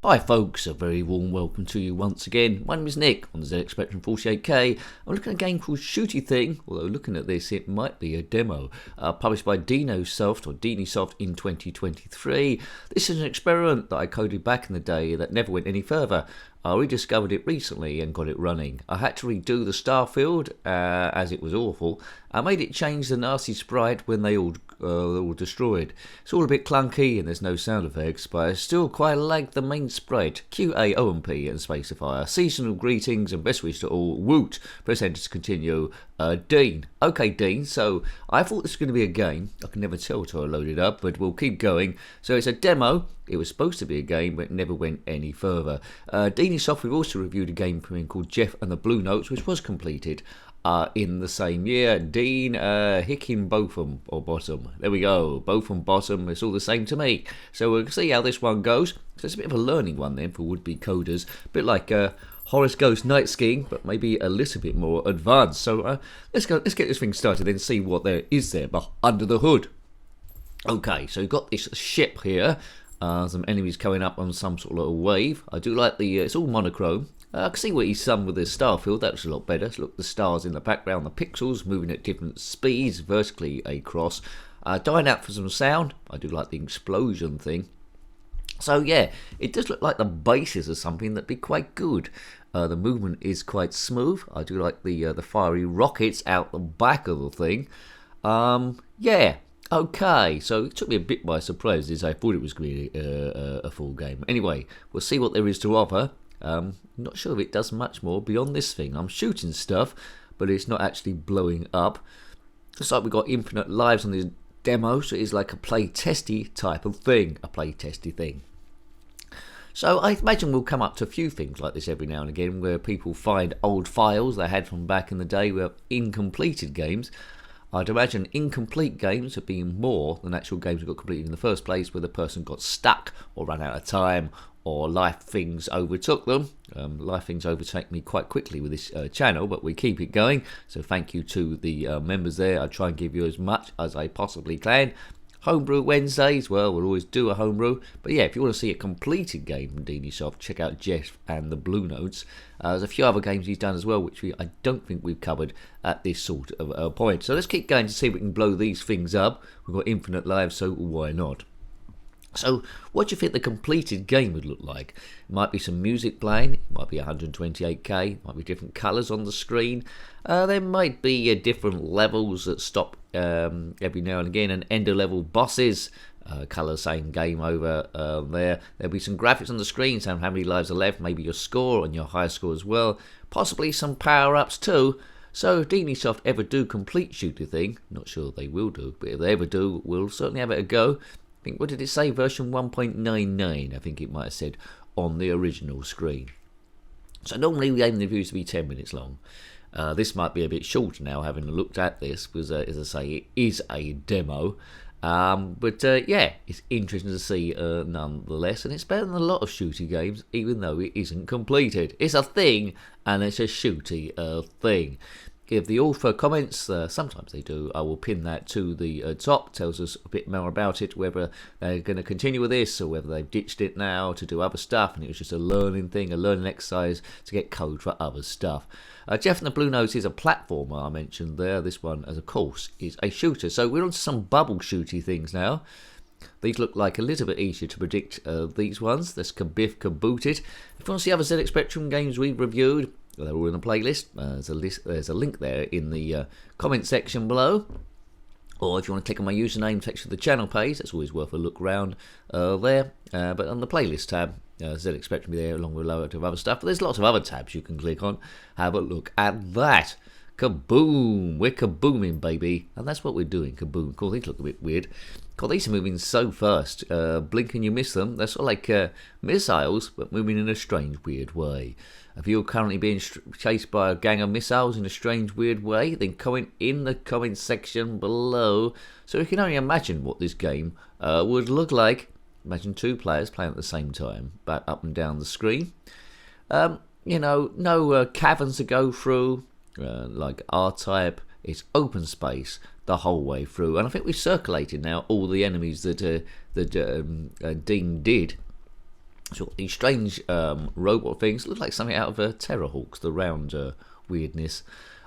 Hi folks, a very warm welcome to you once again. My name is Nick on the zxspectrum 48K. I'm looking at a game called Shooty Thing, although looking at this it might be a demo. Published by Deanysoft in 2023. This is an experiment that I coded back in the day that never went any further. I rediscovered it recently and got it running. I had to redo the star field as it was awful. I made it change the nasty sprite when they all destroyed. It's all a bit clunky and there's no sound effects, but I still quite like the main sprite. QAOMP and Spacifier. Seasonal greetings and best wishes to all. Woot! Press enter to continue. Dean. Okay, Dean, so I thought this was going to be a game. I can never tell till I load it up, but we'll keep going. So it's a demo. It was supposed to be a game, but it never went any further. Deanysoft, we've also reviewed a game from him called Jeff and the Blue Notes, which was completed in the same year. Dean Hickenbotham, or Bottom. There we go. Botham, Bottom. It's all the same to me. So we'll see how this one goes. So it's a bit of a learning one then for would-be coders. A bit like Horace Goes Night Skiing, but maybe a little bit more advanced. So let's get this thing started and see what there is there under the hood. Okay, so you've got this ship here. Some enemies coming up on some sort of little wave. I do like the, it's all monochrome. I can see what he's done with the star field. That looks a lot better. So look, the stars in the background, the pixels moving at different speeds, vertically across. Dying out for some sound. I do like the explosion thing. So yeah, it does look like the basis of something that'd be quite good. The movement is quite smooth. I do like the fiery rockets out the back of the thing. Yeah. Okay, so it took me a bit by surprise as I thought it was going to be a full game. Anyway, we'll see what there is to offer. Not sure if it does much more beyond this thing. I'm shooting stuff, but it's not actually blowing up. Looks like we've got infinite lives on this demo, so it's like a play-testy type of thing. A play-testy thing. So I imagine we'll come up to a few things like this every now and again, where people find old files they had from back in the day with incompleted games. I'd imagine incomplete games have been more than actual games that got completed in the first place, where the person got stuck or ran out of time or life things overtook them. Life things overtake me quite quickly with this channel, but we keep it going. So thank you to the members there. I try and give you as much as I possibly can. Homebrew Wednesdays, well, we'll always do a homebrew. But yeah, if you want to see a completed game from Deanysoft, check out Jeff and the Blue Notes. There's a few other games he's done as well, which I don't think we've covered at this sort of point. So let's keep going to see if we can blow these things up. We've got infinite lives, so why not? So what do you think the completed game would look like? It might be some music playing, it might be 128K, it might be different colours on the screen. There might be different levels that stop every now and again, and ender level bosses, colour saying game over there. There'll be some graphics on the screen saying how many lives are left, maybe your score and your high score as well. Possibly some power-ups too. So if Deanysoft ever do complete Shooty Thing, not sure they will do, but if they ever do, we'll certainly have it a go. What did it say? Version 1.99, I think it might have said on the original screen. So normally we aim the reviews to be 10 minutes long. This might be a bit shorter now, having looked at this, because as I say, it is a demo. But yeah, it's interesting to see nonetheless, and it's better than a lot of shooty games, even though it isn't completed. It's a thing, and it's a shooty thing. If the author comments, sometimes they do, I will pin that to the top. Tells us a bit more about it, whether they're going to continue with this or whether they've ditched it now to do other stuff, and it was just a learning thing, a learning exercise to get code for other stuff. Jeff and the Blue Notes is a platformer I mentioned there. This one, as of course, is a shooter. So we're on to some bubble shooty things now. These look like a little bit easier to predict, these ones. Let's kabiff kaboot it. If you want to see other zxspectrum games we've reviewed, they're all in the playlist. There's a link there in the comment section below. Or if you want to click on my username section of the channel page, that's always worth a look around there. But on the playlist tab, zxspectrum there along with a load of other stuff. But there's lots of other tabs you can click on. Have a look at that. Kaboom! We're kabooming, baby. And that's what we're doing, kaboom. Cool, these look a bit weird. God, these are moving so fast. Blink and you miss them. They're sort of like missiles, but moving in a strange, weird way. If you're currently being chased by a gang of missiles in a strange, weird way, then comment in the comment section below. So you can only imagine what this game would look like. Imagine two players playing at the same time, but up and down the screen. You know, no caverns to go through, like R-Type. It's open space the whole way through. And I think we've circulated now all the enemies that Dean did. So these strange robot things look like something out of Terrorhawks, the round weirdness.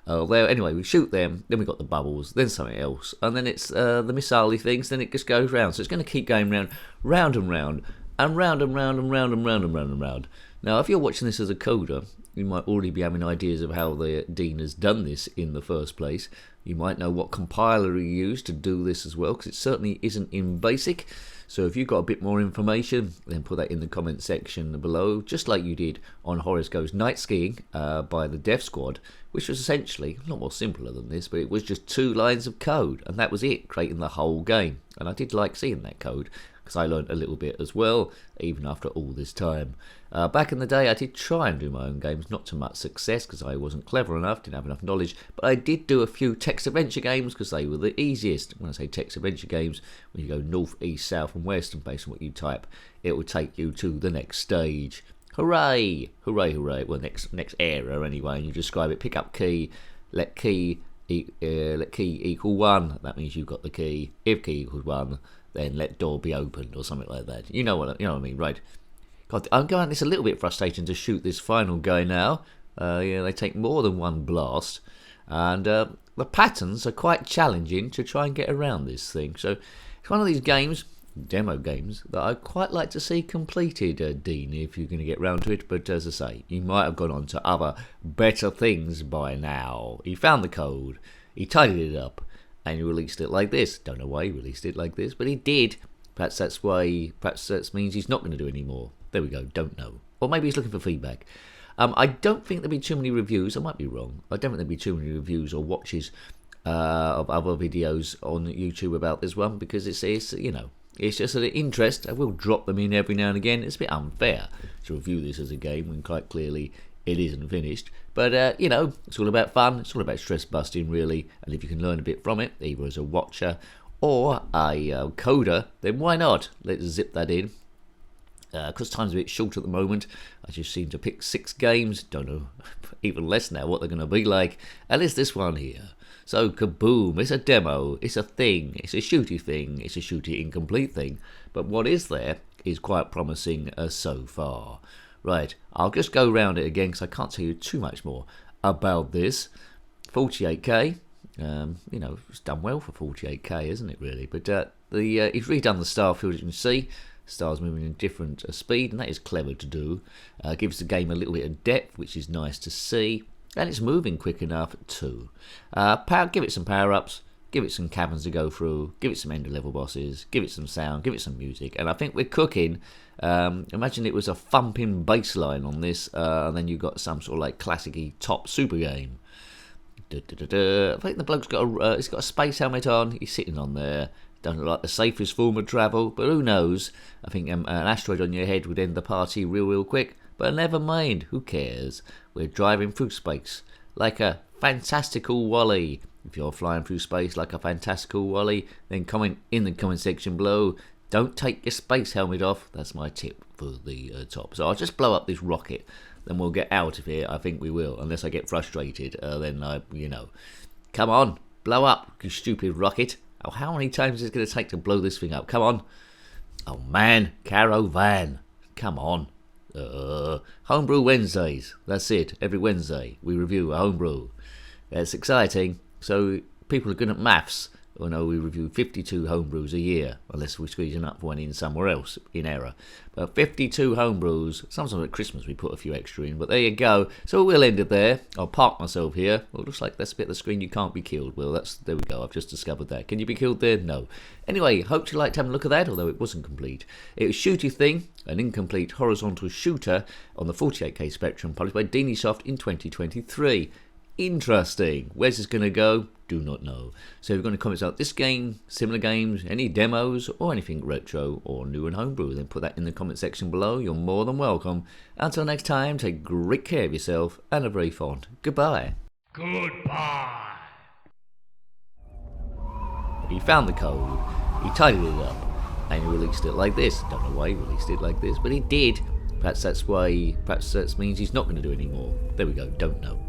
There, anyway, we shoot them, then we got the bubbles, then something else, and then it's the missile things. Then it just goes round. So it's going to keep going round and round, and round and round and round and round and round and round. Now, if you're watching this as a coder, you might already be having ideas of how the Dean has done this in the first place. You might know what compiler he used to do this as well, because it certainly isn't in BASIC. So if you've got a bit more information, then put that in the comment section below, just like you did on Horace Goes Night Skiing by the Dev Squad, which was essentially a lot more simpler than this, but it was just 2 lines of code, and that was it, creating the whole game. And I did like seeing that code, because I learned a little bit as well, even after all this time. Back in the day, I did try and do my own games, not to much success, because I wasn't clever enough, didn't have enough knowledge, but I did do a few text adventure games, because they were the easiest. When I say text adventure games, when you go north, east, south and west, and based on what you type, it will take you to the next stage. Hooray! Hooray, hooray. Well, next era anyway, and you describe it, pick up key, let key equal 1, that means you've got the key. If key equals 1, then let door be opened, or something like that. You know what I mean, right? God, I'm going. It's a little bit frustrating to shoot this final guy now. Yeah, they take more than one blast, and the patterns are quite challenging to try and get around this thing. So it's one of these games, demo games, that I'd quite like to see completed, Dean, if you're going to get round to it. But as I say, you might have gone on to other better things by now. He found the code, he tidied it up, and he released it like this. Don't know why he released it like this, but he did. Perhaps that's why. Perhaps that means he's not going to do any more. There we go. Don't know. Or maybe he's looking for feedback. I don't think there'll be too many reviews. I might be wrong. I don't think there'll be too many reviews or watches of other videos on YouTube about this one, because it's you know, it's just an interest. I will drop them in every now and again. It's a bit unfair to review this as a game when quite clearly it isn't finished. But you know, it's all about fun. It's all about stress busting, really. And if you can learn a bit from it, either as a watcher or a coder, then why not? Let's zip that in. Because time's a bit short at the moment, I just seem to pick 6 games. Don't know, even less now, what they're going to be like. And it's this one here. So, kaboom, it's a demo, it's a thing, it's a shooty thing, it's a shooty incomplete thing. But what is there is quite promising so far. Right, I'll just go round it again, because I can't tell you too much more about this. 48k, you know, it's done well for 48k, isn't it, really? But he's redone the star field, as you can see. Stars moving in different speed, and that is clever to do. Gives the game a little bit of depth, which is nice to see, and it's moving quick enough too. Give it some power-ups, give it some caverns to go through, give it some end-level bosses, give it some sound, give it some music, and I think we're cooking. Imagine it was a thumping bass line on this, and then you've got some sort of like classic-y top super game. I think the bloke's got he's got a space helmet on, he's sitting on there. Don't look like the safest form of travel, but who knows? I think an asteroid on your head would end the party real quick, but never mind, who cares? We're driving through space like a fantastical Wally. If you're flying through space like a fantastical Wally, then comment in the comment section below. Don't take your space helmet off. That's my tip for the top. So I'll just blow up this rocket, then we'll get out of here. I think we will, unless I get frustrated. Then you know, come on, blow up, you stupid rocket. Oh, how many times is it going to take to blow this thing up? Come on. Oh, man. Caravan. Come on. Homebrew Wednesdays. That's it. Every Wednesday we review a homebrew. It's exciting. So people are good at maths. I know we review 52 homebrews a year, unless we're squeezing up one in somewhere else in error. But 52 homebrews. Sometimes at Christmas we put a few extra in, but there you go. So we'll end it there. I'll park myself here. Well, it looks like that's a bit of the screen you can't be killed. Well, there we go. I've just discovered that. Can you be killed there? No. Anyway, hope you liked having a look at that, although it wasn't complete. It was Shooty Thing, an incomplete horizontal shooter on the 48k Spectrum, published by Deanysoft in 2023. Interesting. Where's this going to go? Do not know. So if you've got any comments about this game, similar games, any demos, or anything retro or new and homebrew, then put that in the comment section below. You're more than welcome. Until next time, take great care of yourself and a very fond goodbye. Goodbye. He found the code, he tidied it up, and he released it like this. Don't know why he released it like this, but he did. Perhaps that's why. Perhaps that means he's not going to do any more. There we go. Don't know.